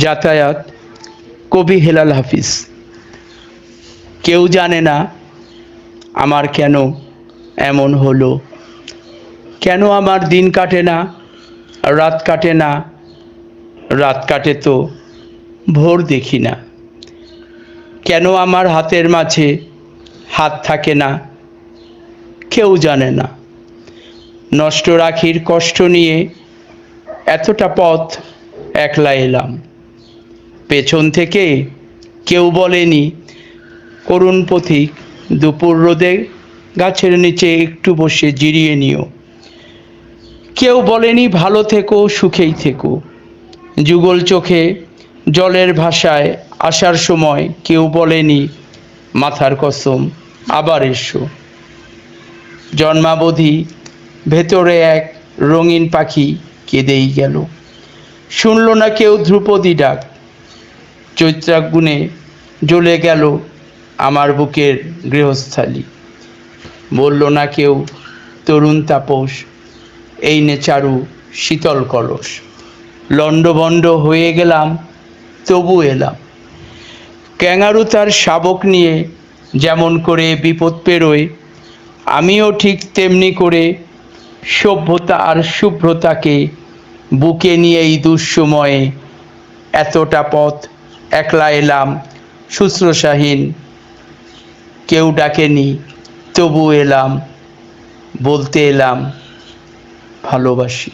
যাতায়াত কবি হেলাল হাফিজ। কেউ জানে না আমার কেন এমন হলো, কেন আমার দিন কাটে না, রাত কাটে না, রাত কাটে তো ভোর দেখি না, কেন আমার হাতের মাঝে হাত থাকে না, কেউ জানে না। নষ্ট রাখির কষ্ট নিয়ে এতটা পথ একলা এলাম, পেছন থেকে কেউ বলেনি করুণ পথিক দুপুর রোদে গাছের নিচে একটু বসে জিরিয়ে নিও, কেউ বলেনি ভালো থেকো সুখেই থেকো, যুগল চোখে জলের ভাষায় আসার সময় কেউ বলেনি মাথার কসম আবার এসো। জন্মাবধি ভেতরে এক রঙিন পাখি কেঁদেই গেল, শুনল না কেউ ধ্রুপদী ডাক, চৈত্রাগুণে জ্বলে গেল আমার বুকের গৃহস্থালী। বলল না কেউ তরুণ তাপস এই নে চারু শীতল কলস, লণ্ডভণ্ড হয়ে গেলাম তবু এলাম। ক্যাঙারু তার শাবক নিয়ে যেমন করে বিপদ পেরোয়, আমিও ঠিক তেমনি করে সভ্যতা আর শুভ্রতাকে বুকে নিয়ে এই দুঃসময়ে এতটা পথ একলা এলাম শুশ্রূষাহীন। কেউ ডাকেনি তবু এলাম, বলতে এলাম ভালোবাসি।